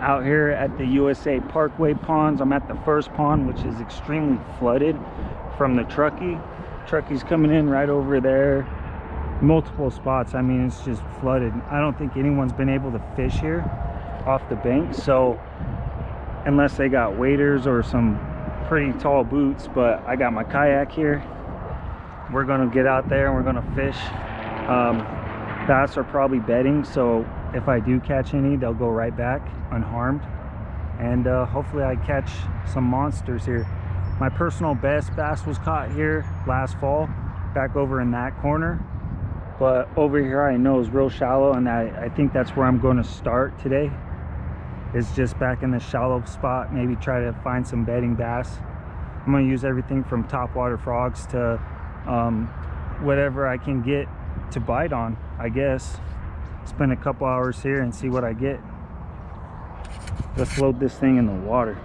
out here at the USA Parkway ponds. I'm at the first pond, which is extremely flooded from the Truckee. Truckee's coming in right over there. Multiple spots. I mean, it's just flooded. I don't think anyone's been able to fish here off the bank, so unless they got waders or some pretty tall boots. But I got my kayak here. We're gonna get out there and we're gonna fish. Bass are probably bedding, so if I do catch any, they'll go right back unharmed, and hopefully I catch some monsters here. My personal best bass was caught here last fall, back over in that corner, but over here I know is real shallow, and I think that's where I'm going to start today, is just back in the shallow spot. Maybe try to find some bedding bass. I'm going to use everything from topwater frogs to whatever I can get to bite on, I guess. Spend a couple hours here and see what I get. Let's load this thing in the water.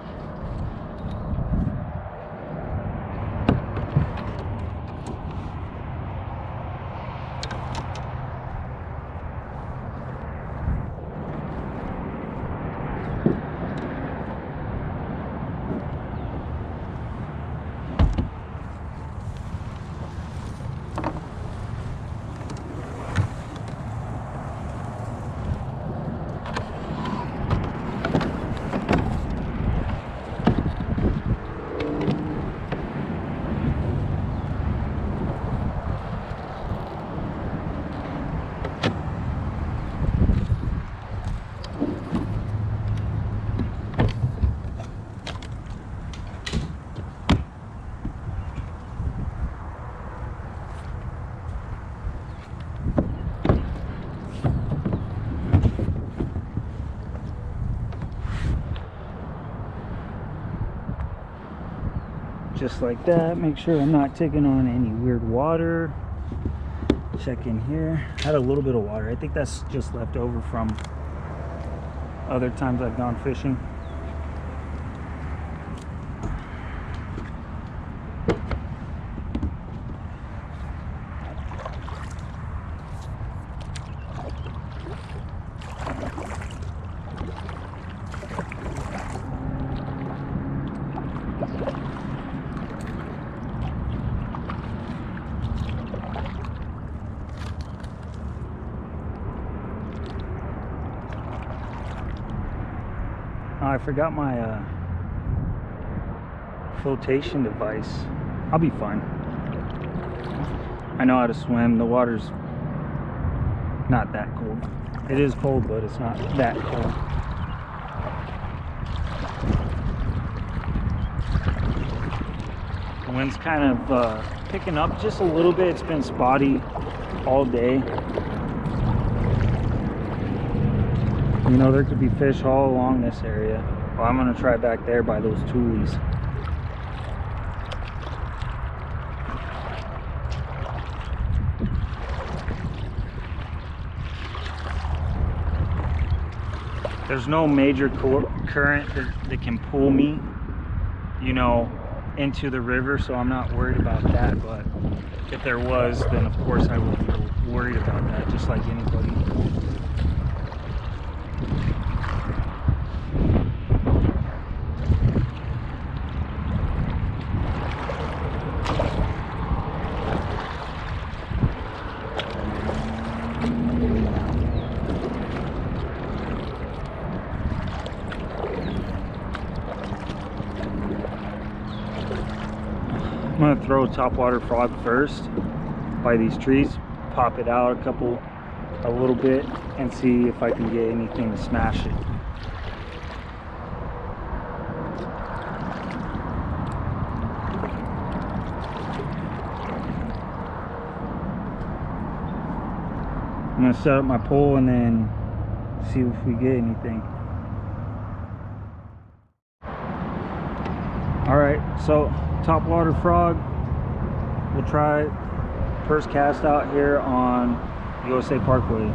Just like that. Make sure I'm not taking on any weird water. Check in here. Had a little bit of water. I think that's just left over from other times I've gone fishing. I forgot my flotation device. I'll be fine. I know how to swim. The water's not that cold. It is cold, but it's not that cold. The wind's kind of picking up just a little bit. It's been spotty all day. You know, there could be fish all along this area. Well, I'm going to try back there by those toolies. There's no major current that can pull me, you know, into the river, so I'm not worried about that. But if there was, then of course I would be worried about that, just like anybody. I'm going to throw a topwater frog first by these trees, pop it out a little bit, and see if I can get anything to smash it. I'm going to set up my pole and then see if we get anything. Alright, so topwater frog, we'll try first cast out here on USA Parkway.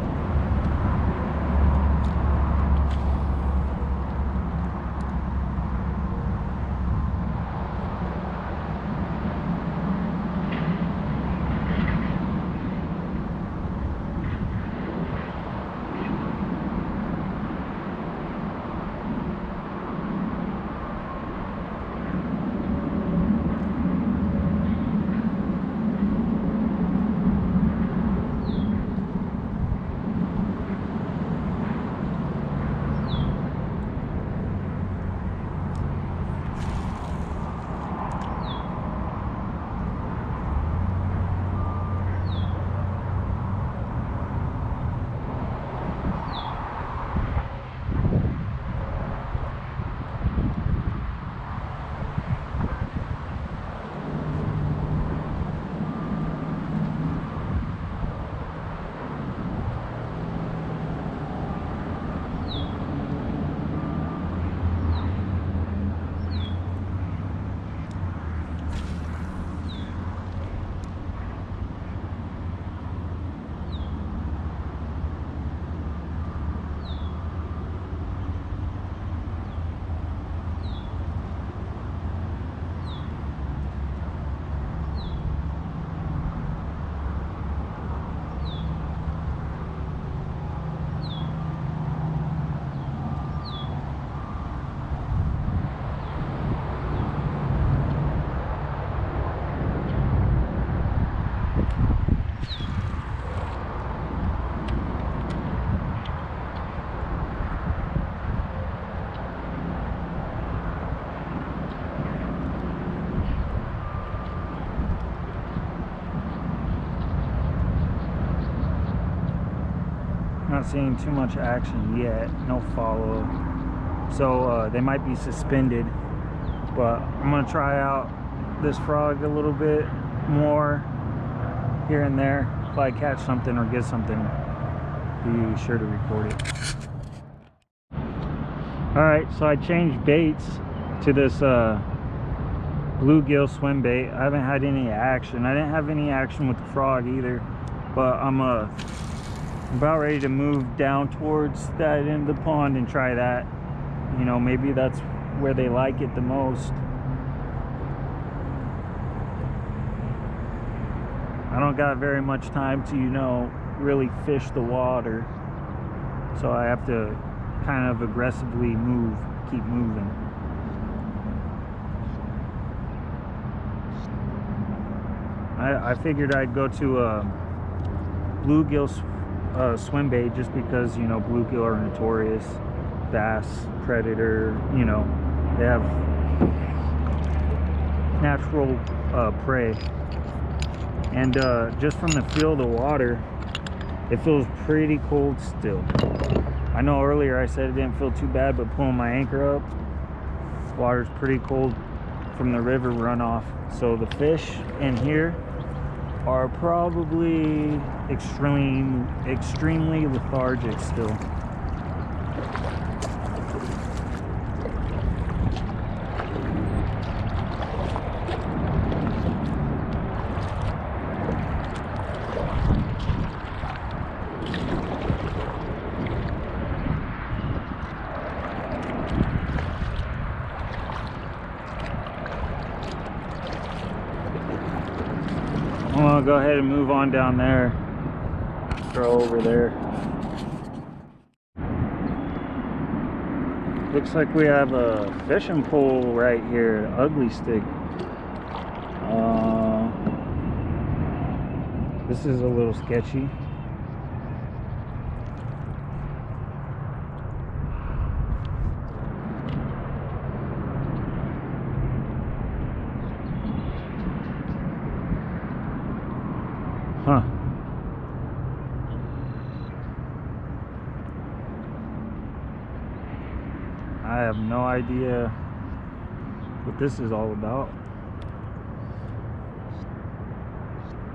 Not seeing too much action yet, no follow. So they might be suspended, but I'm gonna try out this frog a little bit more here and there. If I catch something or get something, be sure to record it. All right, so I changed baits to this bluegill swim bait. I haven't had any action. I didn't have any action with the frog either, but I'm about ready to move down towards that end of the pond and try that. You know, maybe that's where they like it the most. I don't got very much time to, you know, really fish the water, so I have to kind of aggressively keep moving. I figured I'd go to a bluegill swim bait just because, you know, bluegill are notorious bass predator. You know, they have natural prey, and just from the feel of the water, it feels pretty cold still. I know earlier I said it didn't feel too bad, but pulling my anchor up, water's pretty cold from the river runoff. So the fish in here are probably extremely lethargic still. I'm gonna go ahead and move on down there, throw over there. Looks like we have a fishing pole right here, ugly stick. This is a little sketchy. Huh. I have no idea what this is all about.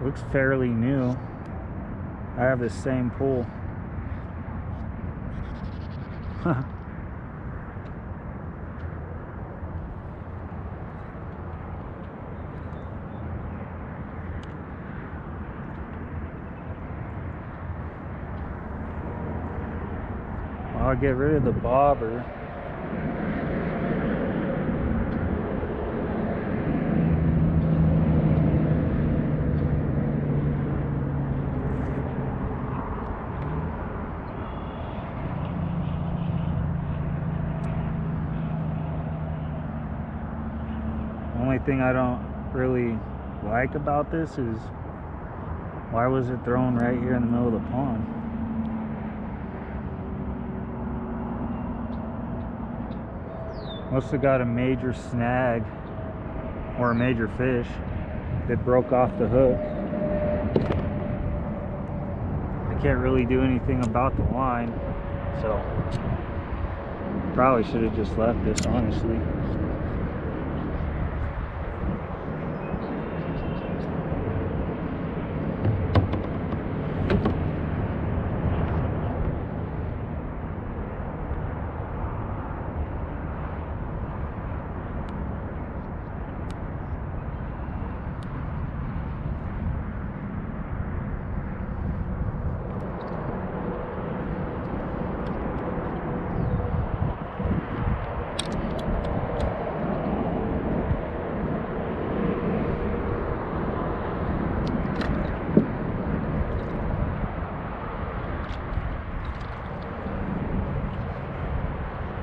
Looks fairly new. I have the same pool. Huh. I'll get rid of the bobber. The only thing I don't really like about this is, why was it thrown right here in the middle of the pond? Must have got a major snag or a major fish that broke off the hook. I can't really do anything about the line, so probably should have just left this, honestly.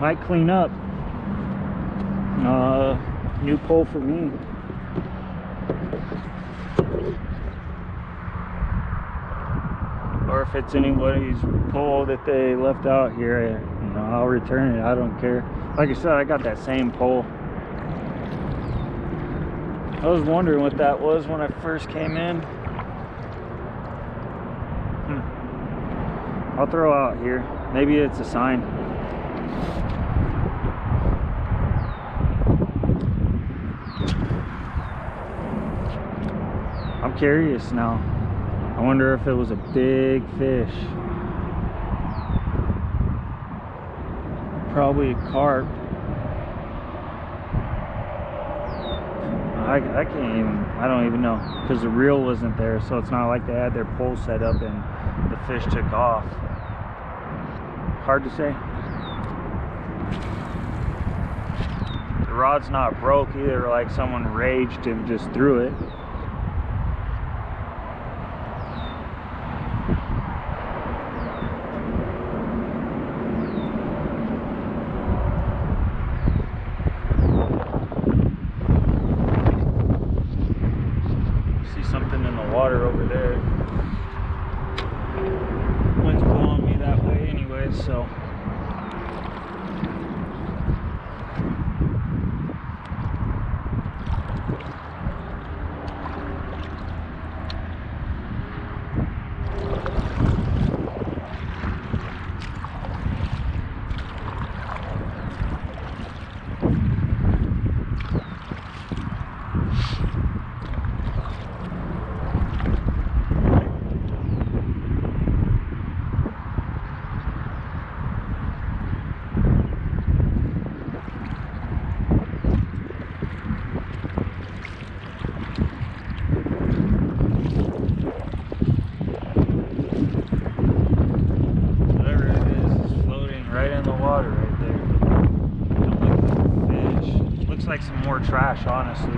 Might clean up. New pole for me. Or if it's anybody's pole that they left out here, you know, I'll return it. I don't care. Like I said, I got that same pole. I was wondering what that was when I first came in. I'll throw out here. Maybe it's a sign. I'm curious now. I wonder if it was a big fish. Probably a carp. I can't even, I don't even know, because the reel wasn't there, so it's not like they had their pole set up and the fish took off. Hard to say. The rod's not broke either, like someone raged and just threw it. Something in the water over there. Wind's blowing me that way anyway, so like some more trash, honestly.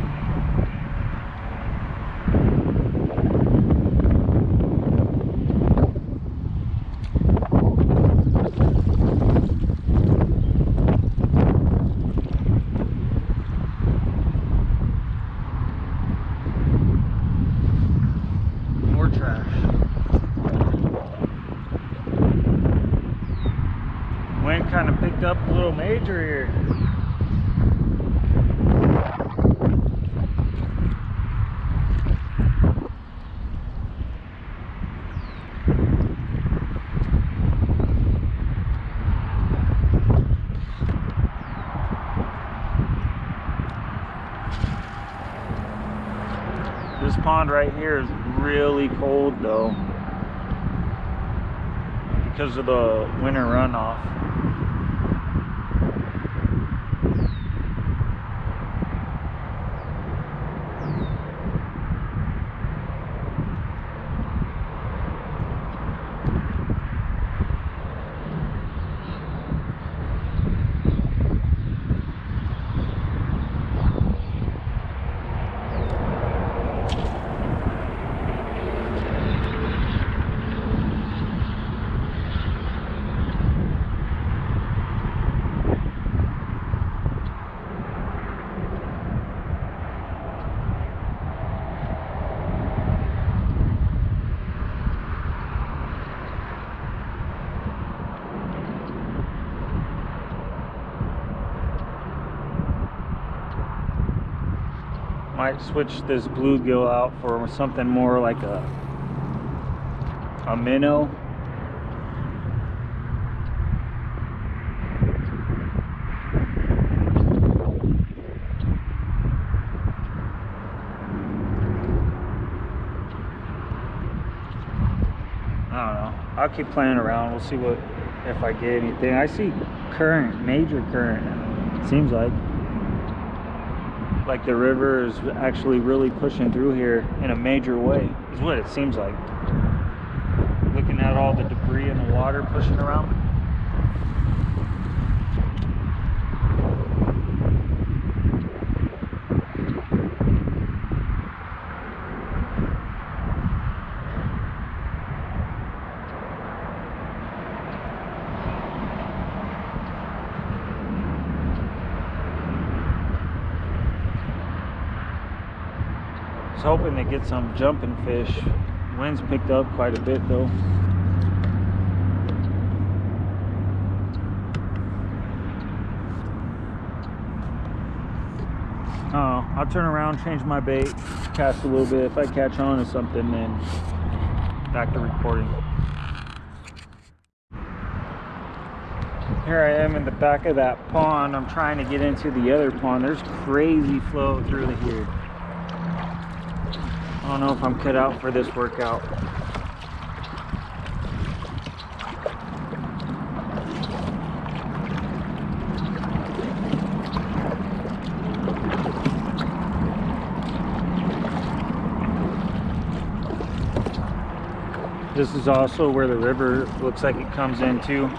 More trash. Wind kind of picked up a little major here. This pond right here is really cold though, because of the winter runoff. Might switch this bluegill out for something more like a minnow. I don't know. I'll keep playing around. We'll see what, if I get anything. I see current, major current, it seems like the river is actually really pushing through here in a major way, is what it seems like. Looking at all the debris in the water pushing around. I was hoping to get some jumping fish. Wind's picked up quite a bit though. I'll turn around, change my bait, cast a little bit. If I catch on to something, then back to recording. Here I am in the back of that pond. I'm trying to get into the other pond. There's crazy flow through here. I don't know if I'm cut out for this workout. This is also where the river looks like it comes into.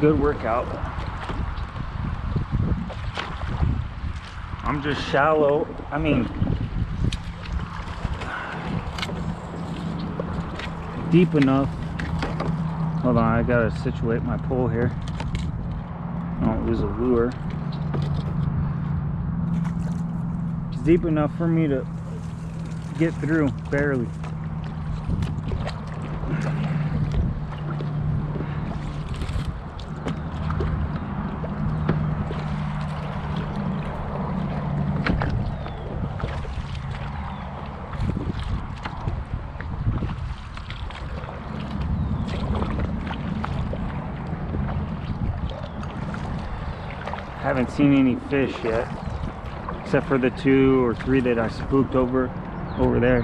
Good workout. I'm just shallow. I mean, deep enough. Hold on, I gotta situate my pole here. I don't lose a lure. It's deep enough for me to get through, barely. Haven't seen any fish yet, except for the 2 or 3 that I spooked over there.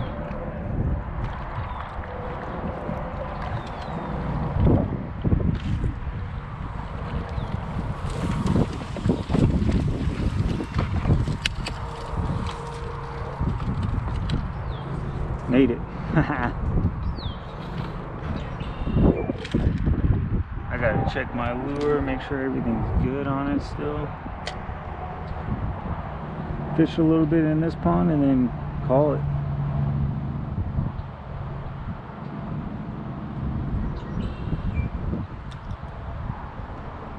Made it. I gotta check my lure, make sure everything's good on it still. Fish a little bit in this pond and then call it.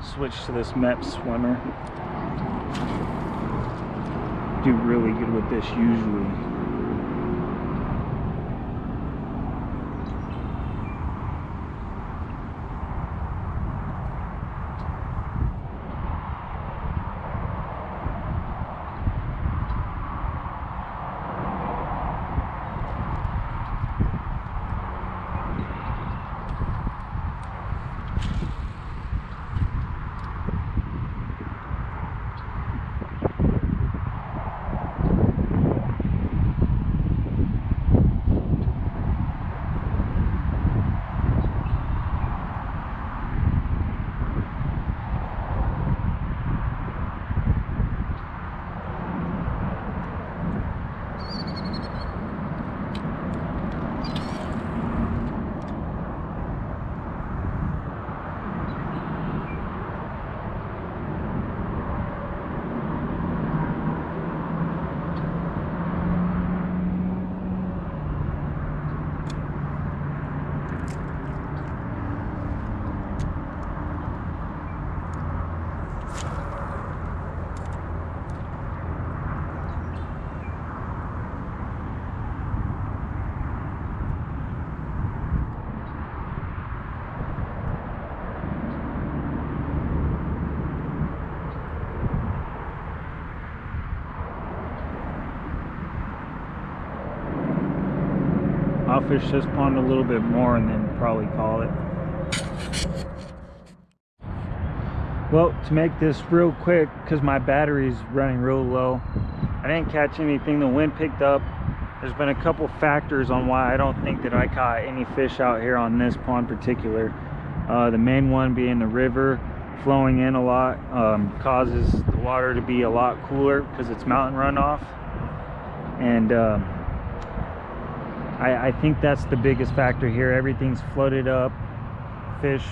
Switch to this MEP swimmer. Do really good with this usually. I'll fish this pond a little bit more and then probably call it. Well, to make this real quick, because my battery's running real low, I didn't catch anything. The wind picked up. There's been a couple factors on why I don't think that I caught any fish out here on this pond in particular. The main one being the river flowing in a lot causes the water to be a lot cooler because it's mountain runoff, and I think that's the biggest factor here. Everything's flooded up. Fish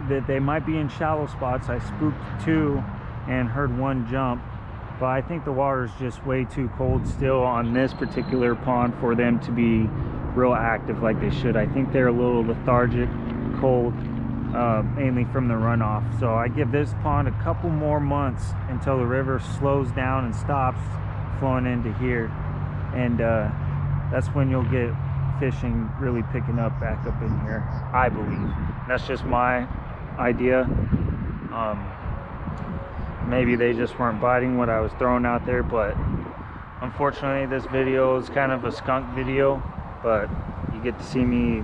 that they might be in shallow spots. I spooked 2 and heard 1 jump, but I think the water's just way too cold still on this particular pond for them to be real active like they should. I think they're a little lethargic, cold, mainly from the runoff. So I give this pond a couple more months until the river slows down and stops flowing into here, and that's when you'll get fishing really picking up back up in here, I believe. That's just my idea. Maybe they just weren't biting what I was throwing out there, but unfortunately this video is kind of a skunk video, but you get to see me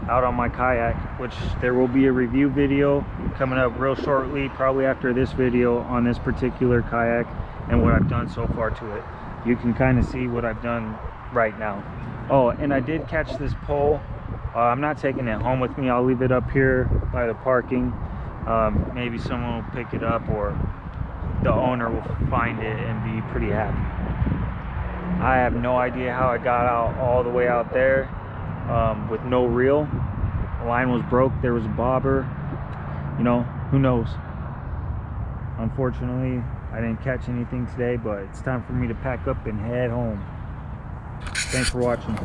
out on my kayak, which there will be a review video coming up real shortly, probably after this video, on this particular kayak and what I've done so far to it. You can kind of see what I've done right now. Oh, and I did catch this pole. I'm not taking it home with me. I'll leave it up here by the parking. Maybe someone will pick it up, or the owner will find it and be pretty happy. I have no idea how I got out all the way out there with no reel. The line was broke. There was a bobber. You know, who knows? Unfortunately, I didn't catch anything today, but it's time for me to pack up and head home. Thanks for watching.